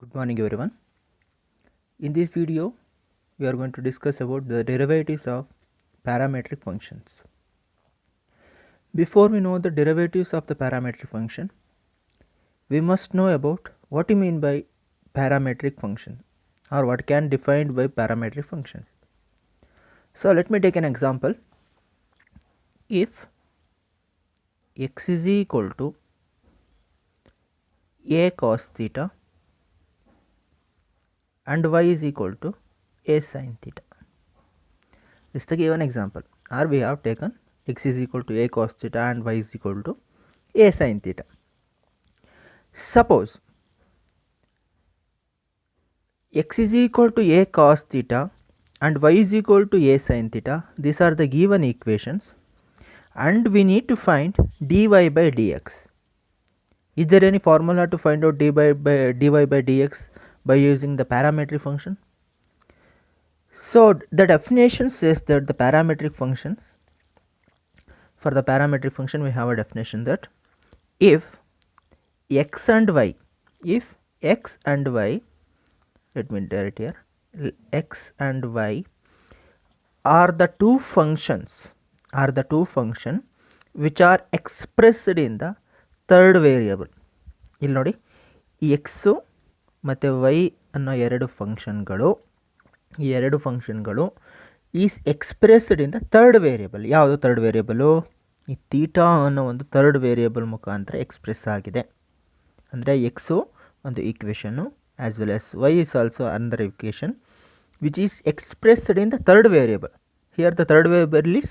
Good morning everyone. In this video we are going to discuss about the derivatives of parametric functions. Before we know the derivatives of the parametric function, we must know about what you mean by parametric function or what can defined by parametric functions. So let me take an example. If x is equal to a cos theta and y is equal to a sin theta. This is the given example, or we have taken x is equal to a cos theta and y is equal to a sin theta. Suppose x is equal to a cos theta and y is equal to a sin theta. These are the given equations and we need to find dy by dx. Is there any formula to find out dy by dx by using the parametric function? So the definition says that the parametric functions, for the parametric function we have a definition that if x and y, let me write here, x and y are the two functions which are expressed in the third variable. ಇಲ್ಲಿ ನೋಡಿ, ಈ x ಮತ್ತು y ಅನ್ನೋ ಎರಡು ಫಂಕ್ಷನ್ಗಳು is expressed in the third variable. ಯಾವುದು third ವೇರಿಯಬಲು? ಈ theta ಅನ್ನೋ ಒಂದು ಥರ್ಡ್ ವೇರಿಯಬಲ್ ಮುಖಾಂತರ ಎಕ್ಸ್ಪ್ರೆಸ್ ಆಗಿದೆ. ಅಂದರೆ ಎಕ್ಸು ಒಂದು ಈಕ್ವೇಷನ್ನು as well as y is also another equation which is expressed in the third variable. Here the third variable is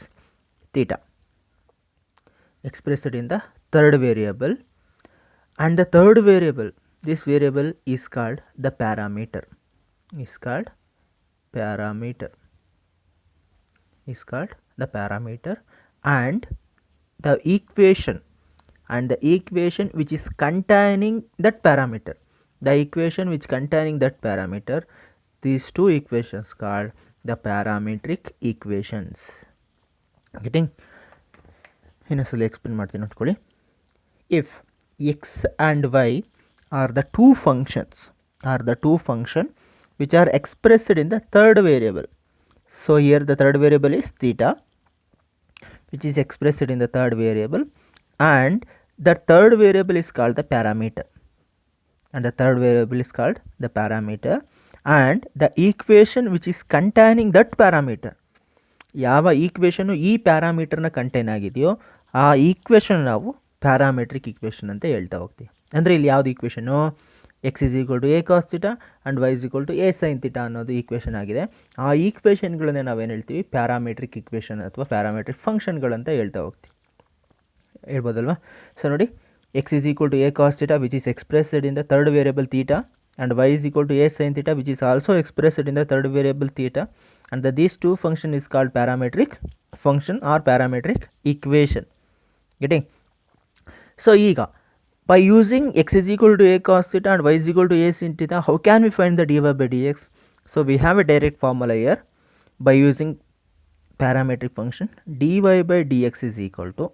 theta, expressed in the third variable, and the third variable, this variable is called the parameter, and the equation which is containing that parameter, these two equations called the parametric equations. Getting? ಇನ್ನೊಂದ್ಸಲ explain ಮಾಡ್ತೀನಿ ನೋಡ್ಕೊಳ್ಳಿ. If x and y are the two functions which are expressed in the third variable. So here the third variable is theta, which is expressed in the third variable, and the third variable is called the parameter, and the equation which is containing that parameter, ಯಾವ ಈಕ್ವೇಷನು ಈ ಪ್ಯಾರಾಮೀಟರ್ನ contain ಆಗಿದೆಯೋ ಆ equation ನಾವು parametric equation ಅಂತ ಹೇಳ್ತಾ ಹೋಗ್ತೀವಿ. ಅಂದರೆ ಇಲ್ಲಿ ಯಾವುದು equation? X is equal to A cos theta and y is equal to a sine theta ಅನ್ನೋದು ಈಕ್ವೇಷನ್ ಆಗಿದೆ. ಆ ಈಕ್ವೇಷನ್ಗಳನ್ನೇ ನಾವೇನು ಹೇಳ್ತೀವಿ? ಪ್ಯಾರಾಮೆಟ್ರಿಕ್ ಈಕ್ವೇಷನ್ ಅಥವಾ ಪ್ಯಾರಾಮೆಟ್ರಿಕ್ ಫಂಕ್ಷನ್ಗಳಂತ ಹೇಳ್ತಾ ಹೋಗ್ತೀವಿ, ಹೇಳ್ಬೋದಲ್ವಾ? ಸೊ ನೋಡಿ, x is equal to A cos theta which is expressed in the third variable theta, and y is equal to a sin theta which is also expressed in the third variable theta, and these two function is called parametric function or parametric equation. Getting? So ಈಗ by using x is equal to a cos theta and y is equal to a sin theta, how can we find the dy by dx? So we have a direct formula here. By using parametric function, dy by dx is equal to,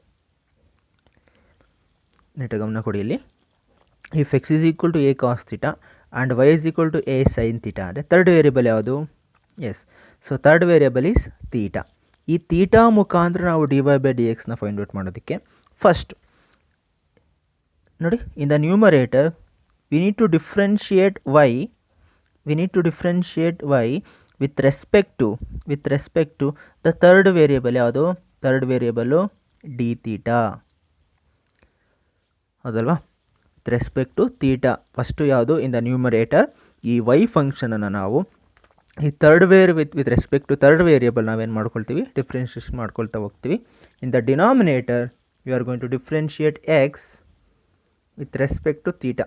ನೆಟ್ಟ ಗಮನ ಕೊಡಿ ಇಲ್ಲಿ, if x is equal to a cos theta and y is equal to a sin theta, ಅಂದರೆ third variable ಯಾವುದು? Yes, so third variable is theta. ಈ theta ಮುಖಾಂತರ ನಾವು dy by dxನ ಫೈಂಡ್ ಔಟ್ ಮಾಡೋದಕ್ಕೆ ಫಸ್ಟ್ ನೋಡಿ, in the numerator we need to differentiate y with respect to the third variable. ಯಾವುದು third variable? D theta, ಹೌದಲ್ವಾ? With respect to theta first ಯಾವುದು? In the numerator ಈ y ಫಂಕ್ಷನನ್ನು ನಾವು ಈ with respect to third variable ನಾವೇನು ಮಾಡ್ಕೊಳ್ತೀವಿ? Differentiation ಮಾಡ್ಕೊಳ್ತಾ ಹೋಗ್ತೀವಿ. In the denominator you are going to differentiate x with respect to theta.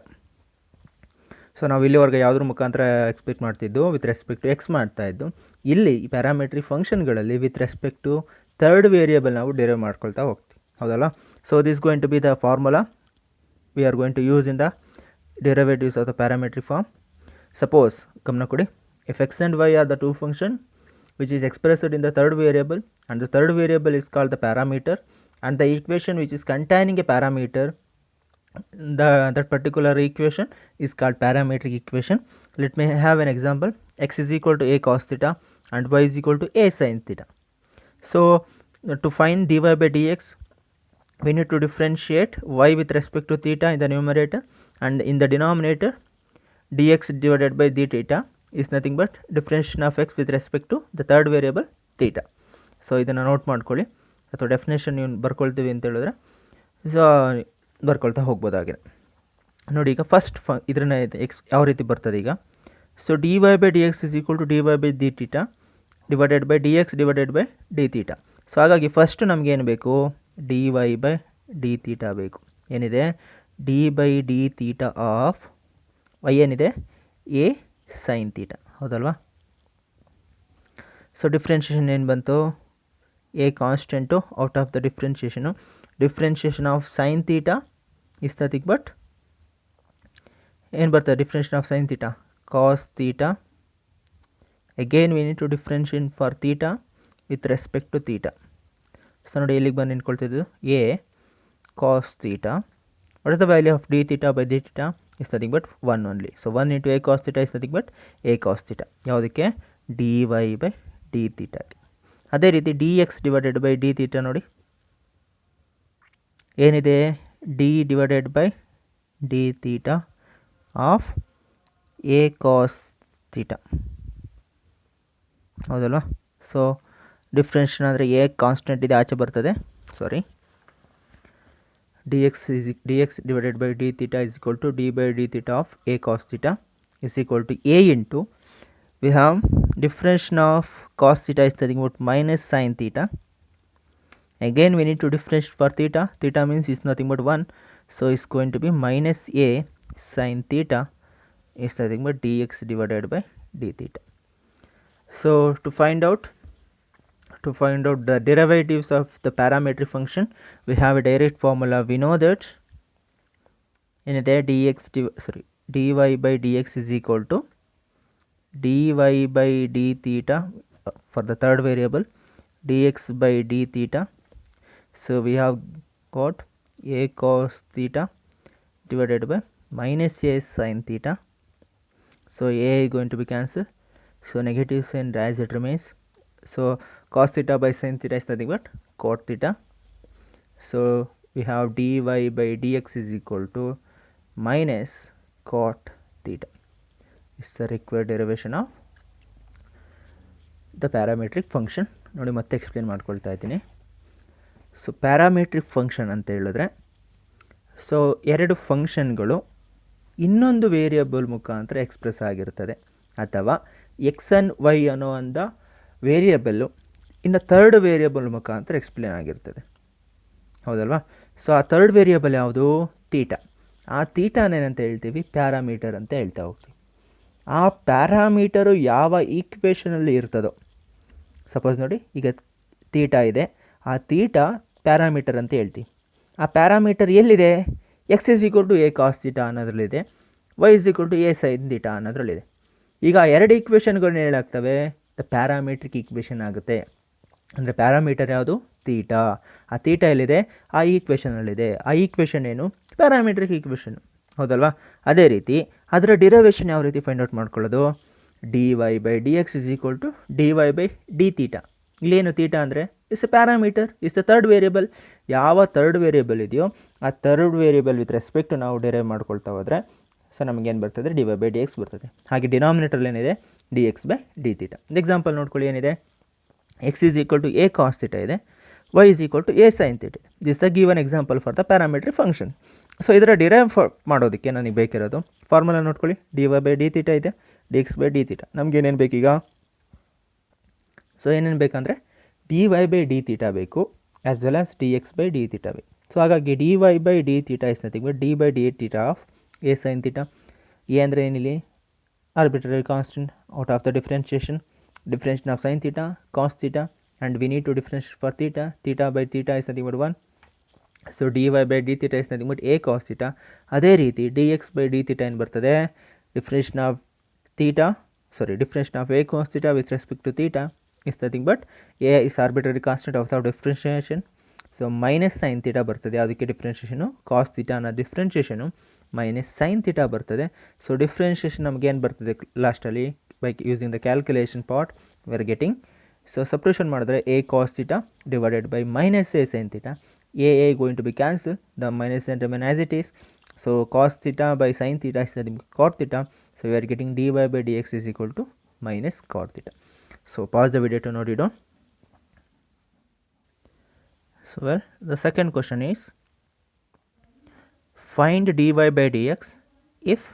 So ನಾವು ಇಲ್ಲಿವರೆಗೆ ಯಾವುದ್ರ ಮುಖಾಂತರ ಎಕ್ಸ್ಪೆಕ್ಟ್ ಮಾಡ್ತಿದ್ದು? ವಿತ್ ರೆಸ್ಪೆಕ್ಟ್ ಟು ಎಕ್ಸ್ ಮಾಡ್ತಾಯಿದ್ದು. ಇಲ್ಲಿ ಈ ಪ್ಯಾರಾಮೆಟ್ರಿಕ್ ಫಂಕ್ಷನ್ಗಳಲ್ಲಿ with respect to third variable ನಾವು ಡಿರೈವ್ ಮಾಡ್ಕೊಳ್ತಾ ಹೋಗ್ತೀವಿ, ಹೌದಲ್ಲ? So this going to be the formula we are going to use in the derivatives of the parametric form. Suppose, ಗಮನ ಕೊಡಿ, if x and y are the two function which is expressed in the third variable, and the third variable is called the parameter, and the equation which is containing a parameter that particular equation is called parametric equation. Let me have an example. X is equal to a cos theta and y is equal to a sin theta. So to find dy by dx, we need to differentiate y with respect to theta in the numerator, and in the denominator dx divided by d theta is nothing but differentiation of x with respect to the third variable theta. So ಇದನ್ನು note ಮಾಡ್ಕೊಳ್ಳಿ, ಅಥವಾ definition ನೀವು ಬರ್ಕೊಳ್ತೀವಿ ಅಂತ ಹೇಳಿದ್ರೆ so ಬರ್ಕೊಳ್ತಾ ಹೋಗ್ಬೋದಾಗಿದೆ. ನೋಡಿ ಈಗ first ಇದ್ರನ್ನ X ಯಾವ ರೀತಿ ಬರ್ತದೆ ಈಗ. So dy by dx is equal to dy by d theta divided by dx divided by d theta. So ಹಾಗಾಗಿ ಫಸ್ಟ್ ನಮಗೇನು ಬೇಕು, dy by d theta ಬೇಕು. ಏನಿದೆ, d by d theta of y ಏನಿದೆ, a sin theta, ಹೌದಲ್ವಾ. So differentiation ಏನು ಬಂತು, a constant out of the differentiation of sine theta is nothing but ಏನು ಬರ್ತದೆ, differentiation of sine theta cos theta. Again we need to differentiate for theta with respect to theta. So ನೋಡಿ ಇಲ್ಲಿಗೆ ಬಂದು ನಿಂತ್ಕೊಳ್ತಿದ್ದು a cos theta. What is the value of d theta by d theta is nothing but 1 only. So 1 into a cos theta is nothing but a cos theta. ಯಾವುದಕ್ಕೆ, d Y by d ಥೀಟಾಗೆ. ಅದೇ ರೀತಿ d x divided by d theta ನೋಡಿ ಏನಿದೆ, d divided by d theta of a cos theta, ಹೌದಲ್ವಾ. So differentiation ಅಂದರೆ a constant ಇದೆ ಆಚೆ ಬರ್ತದೆ, sorry. D x divided by d theta is equal to d by d theta of a cos theta is equal to a into we have differentiation of cos theta is nothing but minus sin theta. Again we need to differentiate for theta. Theta means is nothing but 1, so it's going to be minus a sin theta is nothing but dx divided by d theta. So to find out the derivatives of the parametric function, we have a direct formula. We know that in there dy by dx is equal to dy by d theta for the third variable dx by d theta. So we have got a cos theta divided by minus a sin theta. So a is going to be cancelled, so negative sign as it remains. So cos theta by sin theta is nothing but cot theta. So we have dy by dx is equal to minus cot theta. Is the required derivation of the parametric function. ನೋಡಿ ಮತ್ತೆ explain ಮಾಡ್ಕೊಳ್ತಾ ಇದ್ದೀನಿ. So parametric function ಅಂತ ಹೇಳಿದ್ರೆ, so ಎರಡು ಫಂಕ್ಷನ್ಗಳು ಇನ್ನೊಂದು variable ಮುಖಾಂತರ ಎಕ್ಸ್ಪ್ರೆಸ್ ಆಗಿರ್ತದೆ, ಅಥವಾ ಎಕ್ಸ್ ಆ್ಯಂಡ್ ವೈ ಅನ್ನೋ ಒಂದು ವೇರಿಯಬಲ್ಲು ಇನ್ನು ಥರ್ಡ್ ವೇರಿಯಬಲ್ ಮುಖಾಂತರ ಎಕ್ಸ್ಪ್ಲೇನ್ ಆಗಿರ್ತದೆ, ಹೌದಲ್ವಾ. ಸೊ ಆ ಥರ್ಡ್ ವೇರಿಯಬಲ್ ಯಾವುದು, ತೀಟಾ. ಆ ತೀಟಾನೇನಂತ ಹೇಳ್ತೀವಿ, ಪ್ಯಾರಾಮೀಟರ್ ಅಂತ ಹೇಳ್ತಾ ಹೋಗ್ತೀವಿ. ಆ ಪ್ಯಾರಾಮೀಟರು ಯಾವ ಈಕ್ವೇಷನಲ್ಲಿ ಇರ್ತದೋ, ಸಪೋಸ್ ನೋಡಿ ಈಗ ತೀಟಾ ಇದೆ, ಆ ತೀಟಾ ಪ್ಯಾರಾಮೀಟರ್ ಅಂತ ಹೇಳ್ತೀವಿ. ಆ ಪ್ಯಾರಾಮೀಟರ್ ಎಲ್ಲಿದೆ, x is equal to A cos theta ಅನ್ನೋದ್ರಲ್ಲಿದೆ, y is equal to a sine theta ಅನ್ನೋದ್ರಲ್ಲಿದೆ. ಈಗ ಎರಡು ಈಕ್ವೇಷನ್ಗಳನ್ನ ಹೇಳಾಗ್ತವೆ, ದ ಪ್ಯಾರಾಮೀಟ್ರಿಕ್ ಈಕ್ವೇಷನ್ ಆಗುತ್ತೆ. ಅಂದರೆ ಪ್ಯಾರಾಮೀಟರ್ ಯಾವುದು, ತೀಟಾ. ಆ ತೀಟಾ ಎಲ್ಲಿದೆ, ಆ ಈಕ್ವೇಷನಲ್ಲಿದೆ. ಆ ಈಕ್ವೇಷನ್ ಏನು, ಪ್ಯಾರಾಮೀಟ್ರಿಕ್ ಈಕ್ವೇಷನ್, ಹೌದಲ್ವಾ. ಅದೇ ರೀತಿ ಅದರ ಡಿರೈವೇಷನ್ ಯಾವ ರೀತಿ ಫೈಂಡ್ ಔಟ್ ಮಾಡ್ಕೊಳ್ಳೋದು, D Y by D X is equal to D Y by D theta. ಇಲ್ಲೇನು ತೀಟಾ ಅಂದರೆ is a parameter, is the third variable. ಯಾವ ಥರ್ಡ್ ವೇರಿಯಬಲ್ ಇದೆಯೋ ಆ ಥರ್ಡ್ ವೇರಿಯಬಲ್ ವಿತ್ ರೆಸ್ಪೆಕ್ಟ್ ನಾವು ಡಿರೈವ್ ಮಾಡ್ಕೊಳ್ತಾ ಹೋದರೆ ಸೊ ನಮಗೇನು ಬರ್ತದೆ, D Y by D X ಬರ್ತದೆ. ಹಾಗೆ ಡಿನಾಮಿನೇಟರ್ ಏನಿದೆ, D X by D theta. Example ನೋಡ್ಕೊಳ್ಳಿ, ಏನಿದೆ, X is equal to A cos theta ಇದೆ, y is equal to a sin theta. This is the given example for the parametric function. So ಇದರ derive ಮಾಡೋದಕ್ಕೆ ನನಗೆ ಬೇಕಿರೋದು formula ನೋಡ್ಕೊಳ್ಳಿ, d Y by D theta ಇದೆ, d X by D theta. ನಮಗೇನೇನು ಬೇಕೀಗ, so ಏನೇನು ಬೇಕಂದರೆ d Y by D theta ಬೇಕು, as well as d X by D theta ಬೇಕು. ಸೊ ಹಾಗಾಗಿ d Y by D theta is nothing but d by D theta of a sine theta. A ಅಂದರೆ ಏನಿಲ್ಲಿ arbitrary constant out of the differentiation of sine theta cos theta, and we need to differentiate for theta. Theta by theta is nothing but 1. So dy by d theta is nothing but a cos theta. ಅದೇ ರೀತಿ dx by d theta ಏನು ಬರ್ತದೆ, differentiation of a cos theta with respect to theta is nothing but a is arbitrary constant of the differentiation. So minus sine theta ಬರ್ತದೆ. ಅದಕ್ಕೆ differentiation cos theta ಅನ್ನೋ differentiation minus sine theta ಬರ್ತದೆ. So differentiation ನಮಗೆ ಏನು ಬರ್ತದೆ ಲಾಸ್ಟಲ್ಲಿ by using the calculation part we are getting. So substitution ಮಾಡಿದ್ರೆ a cos theta divided by minus a sine theta. A going to be cancel, the minus sign remain as it is. So cos theta by sin theta is nothing but cot theta. So we are getting dy by dx is equal to minus cot theta. So pause the video to note it down. So well, the second question is find dy by dx if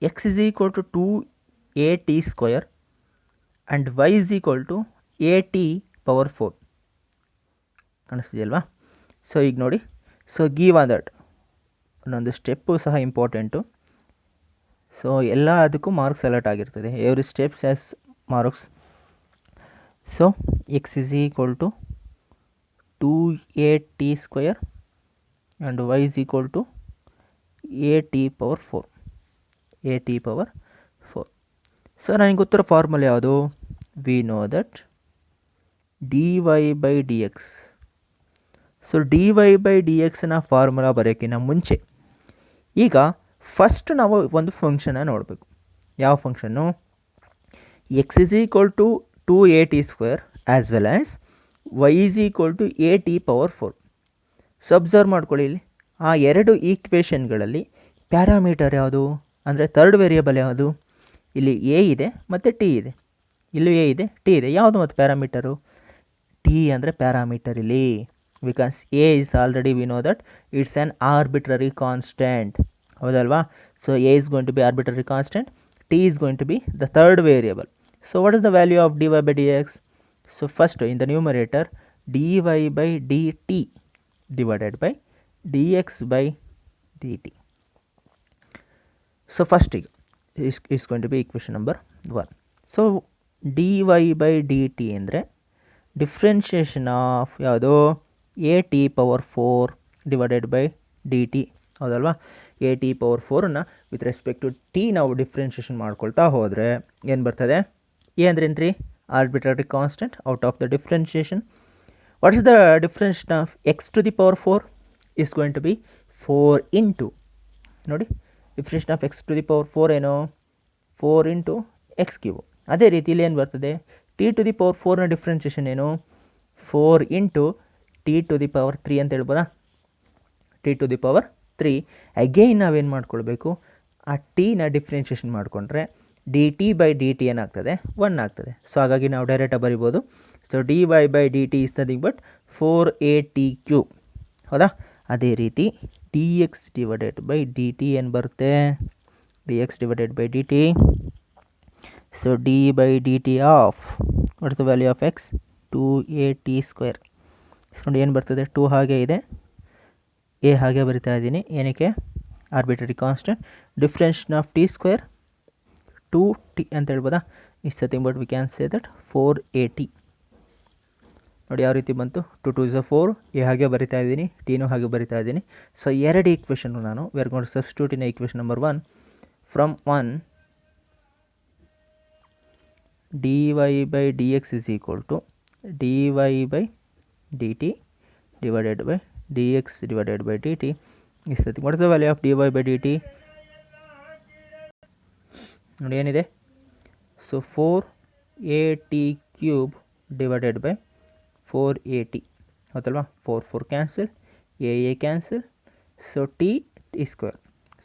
x is equal to 2at square and y is equal to at power 4. ಕಾಣಿಸ್ತಿದೆಯಲ್ವಾ? So ಈಗ ನೋಡಿ, so given that ಒಂದೊಂದು step ಸಹ important. So ಎಲ್ಲ ಅದಕ್ಕೂ marks alert ಆಗಿರ್ತದೆ, every steps has marks. So x is equal to 2at square and y is equal to at power 4. at power 4. So ನನಗೆ ಗೊತ್ತಿರೋ formula ಯಾವುದು? We know that dy by dx. So dy by dxನ formula ಬರೋಕ್ಕಿಂತ ಮುಂಚೆ ಈಗ first ನಾವು ಒಂದು ಫಂಕ್ಷನ್ನ ನೋಡಬೇಕು. ಯಾವ function? X is equal to 2at square as well as Y is equal to at power 4. So observe ಮಾಡ್ಕೊಳ್ಳಿ, ಇಲ್ಲಿ ಆ ಎರಡು ಈಕ್ವೇಷನ್ಗಳಲ್ಲಿ ಪ್ಯಾರಾಮೀಟರ್ ಯಾವುದು ಅಂದರೆ ಥರ್ಡ್ ವೇರಿಯಬಲ್ ಯಾವುದು? ಇಲ್ಲಿ ಎ ಇದೆ ಮತ್ತು ಟಿ ಇದೆ. ಇಲ್ಲೂ ಎ ಇದೆ, ಟಿ ಇದೆ. ಯಾವುದು ಮತ್ತು ಪ್ಯಾರಾಮೀಟರು? ಟಿ ಅಂದರೆ ಪ್ಯಾರಾಮೀಟರ್ ಇಲ್ಲಿ. Because a is already we know that it's an arbitrary constant, ಹೌದಲ್ವಾ? So a is going to be arbitrary constant, t is going to be the third variable. So what is the value of dy by dx? So first in the numerator dy by dt divided by dx by dt. So ಫಸ್ಟಿಗೆ is going to be equation number 1. So dy by dt ಅಂದರೆ differentiation of ಯಾವುದು? at power 4 divided by dt, ಹೌದಲ್ವಾ? at power 4ನ್ನು with respect to t ನಾವು differentiation ಮಾಡ್ಕೊಳ್ತಾ ಹೋದರೆ ಏನು ಬರ್ತದೆ? ಎ ಅಂದರೆ ಏನ್ರಿ? Arbitrary constant out of the differentiation. What is the differentiation of x to the power 4? Is going to be 4 into, ನೋಡಿ differentiation of x to the power 4 ಏನು? 4 into X cube. ಅದೇ ರೀತಿಯಲ್ಲಿ ಏನು ಬರ್ತದೆ? ಟಿ ಟು ದಿ ಪವರ್ 4ನ differentiation ಏನು? 4 into t to the power 3 ಅಂತ ಹೇಳ್ಬೋದಾ? T to the power 3. Again ನಾವೇನು ಮಾಡ್ಕೊಳ್ಬೇಕು? ಆ ಟಿನ ಡಿಫ್ರೆನ್ಷಿಯೇಷನ್ ಮಾಡಿಕೊಂಡ್ರೆ d t by d t ಏನಾಗ್ತದೆ? 1 ಆಗ್ತದೆ. ಸೊ ಹಾಗಾಗಿ ನಾವು ಡೈರೆಕ್ಟಾಗಿ ಬರಿಬೋದು. So dy by dt is nothing but 4at cube, ಹೌದಾ? ಅದೇ ರೀತಿ d x divided by d t ಏನು ಬರುತ್ತೆ? D x divided by d T. So D by d T of what is the value of X? 2at square. So ನೋಡಿ ಏನು ಬರ್ತದೆ? 2 ಹಾಗೆ ಇದೆ, ಎ ಹಾಗೆ ಬರಿತಾ ಇದ್ದೀನಿ. ಏನಕ್ಕೆ? Arbitrary constant. Differentiation of t square 2t ಅಂತ ಹೇಳ್ಬೋದಾ? Is nothing but we can say that 4at. ನೋಡಿ ಯಾವ ರೀತಿ ಬಂತು? 2 2 is 4, ಎ ಹಾಗೆ ಬರಿತಾ ಇದ್ದೀನಿ, ಟಿನೂ ಹಾಗೆ ಬರಿತಾ ಇದ್ದೀನಿ. ಸೊ ಎರಡು ಈಕ್ವೇಷನ್ನು ನಾನು we are going to substitute in equation number 1. From 1 dy by dx is equal to dy by dt divided by dx divided by dt is nothing. What is the value of dy by dt? ನೋಡಿ ಏನಿದೆ? So 4at cube divided by 4at, ಹೌದಲ್ವಾ? 4 4 cancel, A cancel. So T square.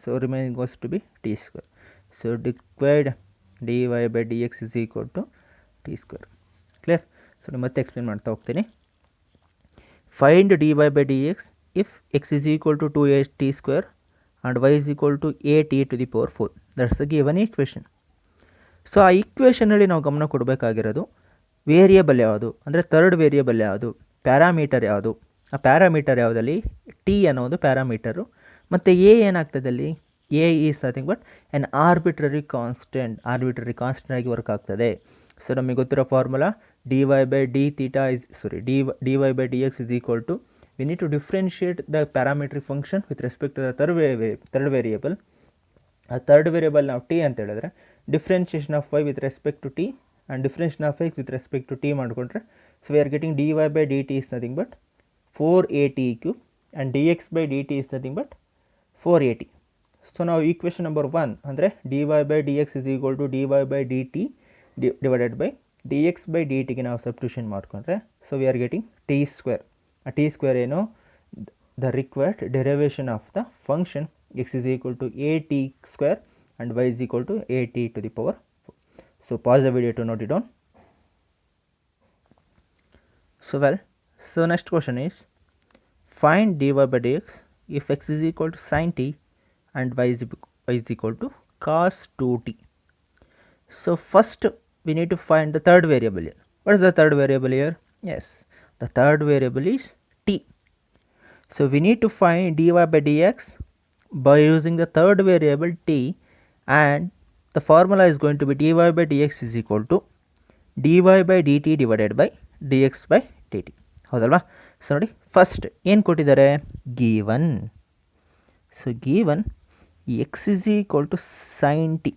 So remaining goes to be T square. So divide dy by dx is equal to t square. Clear? So ಮತ್ತೆ explain ಮಾಡ್ತಾ ಹೋಗ್ತೀನಿ. Find dy by dx if x is equal to 2at square and y is equal to at to the power 4. That's the given equation. So ಆ ಈಕ್ವೇಷನಲ್ಲಿ ನಾವು ಗಮನ ಕೊಡಬೇಕಾಗಿರೋದು variable ಯಾವುದು ಅಂದರೆ third variable ಯಾವುದು, parameter ಯಾವುದು. ಆ ಪ್ಯಾರಾಮೀಟರ್ ಯಾವುದಲ್ಲಿ ಟಿ ಅನ್ನೋದು ಪ್ಯಾರಾಮೀಟರು, ಮತ್ತು ಎ ಏನಾಗ್ತದೆ ಅಲ್ಲಿ? A is nothing but an arbitrary constant ಆಗಿ ವರ್ಕ್ ಆಗ್ತದೆ. ಸೊ ನಮಗೆ ಗೊತ್ತಿರೋ formula dy by d theta is dy by dx is equal to, we need to differentiate the parametric function with respect to the third variable. ಆ third variable ನಾವು T ಅಂತ ಹೇಳಿದ್ರೆ differentiation of y with respect to t and differentiation of x with respect to t ಮಾಡಿಕೊಂಡ್ರೆ, so we are getting dy by dt is nothing but 4at cube and dx by dt is nothing but 4at. So now equation number 1 ಅಂದರೆ dy by dx is equal to dy by dt divided by dx by dt ಗೆ ನಾವು substitution ಮಾಡ್ಕೊಂಡ್ರೆ so we are getting t square. ಆ t square ಏನು, the required derivation of the function x is equal to at square and y is equal to at to the power 4. So pause the video to note it down. So next question is find dy by dx if x is equal to sin t and y is equal to cos 2t. So first we need to find the third variable here. What is the third variable here? Yes, the third variable is t. So we need to find dy by dx by using the third variable t, and the formula is going to be dy by dx is equal to dy by dt divided by dx by dt. ಹೌದಲ್ವಾ? So ನೋಡಿ first ಏನು ಕೊಟ್ಟಿದ್ದಾರೆ, given. So given x is equal to sin t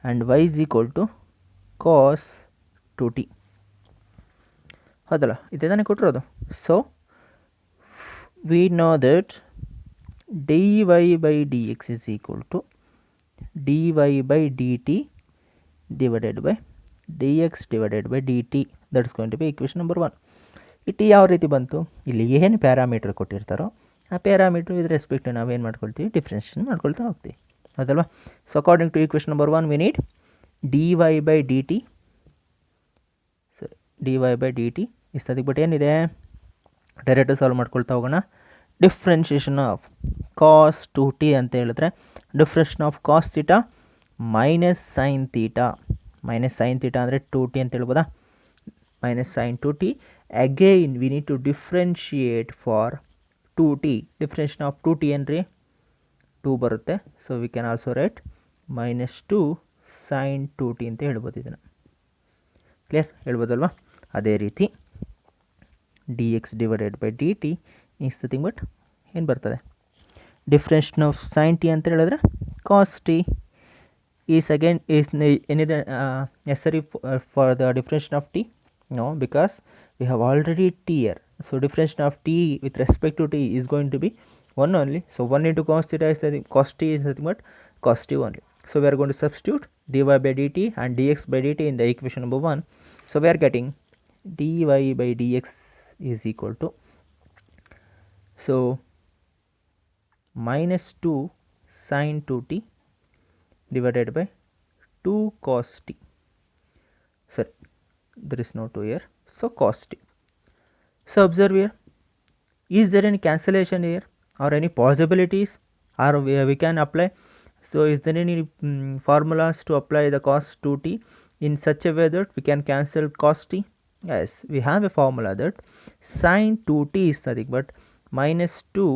and y is equal to cos 2t. ಹೌದಲ್ಲ, ಇದೇ ತಾನೇ ಕೊಟ್ಟಿರೋದು. So we know that dy by dx is equal to dy by dt divided by dx divided by dt. That is going to be equation number 1. ಇಟ್ಟು ಯಾವ ರೀತಿ ಬಂತು, ಇಲ್ಲಿ ಏನು ಪ್ಯಾರಾಮೀಟ್ರ್ ಕೊಟ್ಟಿರ್ತಾರೋ ಆ ಪ್ಯಾರಾಮೀಟ್ರ್ ವಿತ್ ರೆಸ್ಪೆಕ್ಟ್ ನಾವೇನು ಮಾಡ್ಕೊಳ್ತೀವಿ, ಡಿಫ್ರೆನ್ಷಿಯೇಷನ್ ಮಾಡ್ಕೊಳ್ತಾ ಹೋಗ್ತೀವಿ. ಹೌದಲ್ವಾ? So according to equation number 1 we need dy by dt. So dy by dt ಇಷ್ಟೊತ್ತಿಗೆ ಬಟ್ ಏನಿದೆ, ಡೈರೆಕ್ಟ್ ಸಾಲ್ವ್ ಮಾಡ್ಕೊಳ್ತಾ ಹೋಗೋಣ. ಡಿಫ್ರೆನ್ಷಿಯೇಷನ್ ಆಫ್ ಕಾಸ್ 2t ಅಂತ ಹೇಳಿದ್ರೆ differentiation of cos theta minus sine theta. Minus sine theta ಅಂದರೆ 2t ಅಂತ ಹೇಳ್ಬೋದಾ, minus sin 2t. Again we need to differentiate for 2t. Differentiation of 2t ಅಂದರೆ 2 ಬರುತ್ತೆ. So we can also right minus 2 sin 2t ಅಂತ ಹೇಳ್ಬೋದು. ಇದನ್ನು clear ಹೇಳ್ಬೋದಲ್ವಾ? ಅದೇ ರೀತಿ dx divided by dt is nothing but ಏನು ಬರ್ತದೆ, ಡಿಫ್ರೆನ್ಷನ್ ಆಫ್ sin t ಅಂತ ಹೇಳಿದ್ರೆ cos t is again is any necessary for the differentiation of t. No, because we have already t here. So differentiation of t with respect to t is going to be 1 only. So 1 into cos theta is nothing, cos t is nothing but cos t only. So we are going to substitute dy by dt and dx by dt in the equation number 1. So we are getting dy by dx is equal to, so minus 2 sin 2t divided by 2 cos t. Sorry, there is no 2 here, so cos t. So observe here, is there any cancellation here or any possibilities, or we can apply, so is there any formulas to apply the cos 2t in such a way that we can cancel cos t? Yes, we have a formula that sin 2t is nothing but minus 2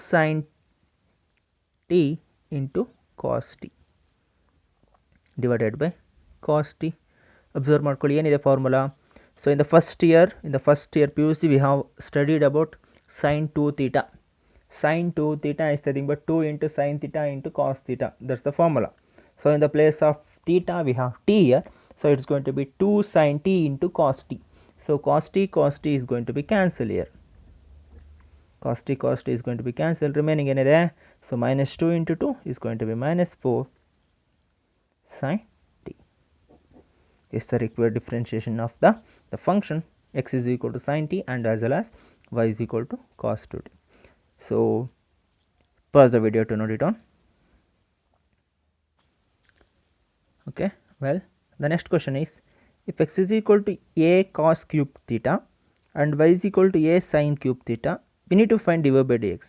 sin t into cos t divided by cos t. Observe ಮಾಡ್ಕೊಳ್ಳಿ ಏನಿದೆ formula. So in the first year PUC we have studied about sin 2 theta. Sin 2 theta is nothing but 2 into sin theta into cos theta. That's the formula. So in the place of theta we have t here, so it's going to be 2 sin t into cos t. So cos t is going to be cancelled here. Cos t is going to be cancelled. Remaining ಏನಿದೆ, so minus 2 into 2 is going to be minus 4 sin is the required differentiation of the function x is equal to sin t and as well as y is equal to cos 2t. So pause the video to note it down. Okay, well the next question is, if x is equal to a cos cube theta and y is equal to a sin cube theta, we need to find dy by dx.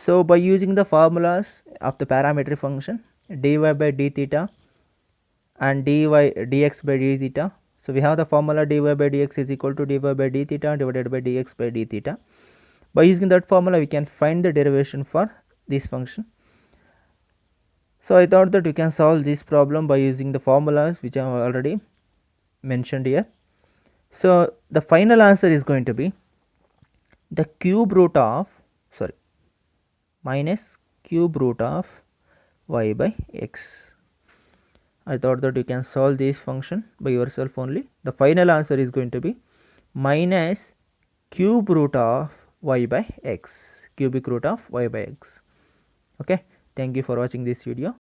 So by using the formulas of the parametric function dy by d theta and dx by d theta. So we have the formula dy by dx is equal to dy by d theta divided by dx by d theta. By using that formula we can find the derivation for this function. So I thought that you can solve this problem by using the formulas which I have already mentioned here. So the final answer is going to be the cube root of minus cube root of y by x. I thought that you can solve this function by yourself only. The final answer is going to be minus cube root of y by x, cubic root of y by x. Okay, thank you for watching this video.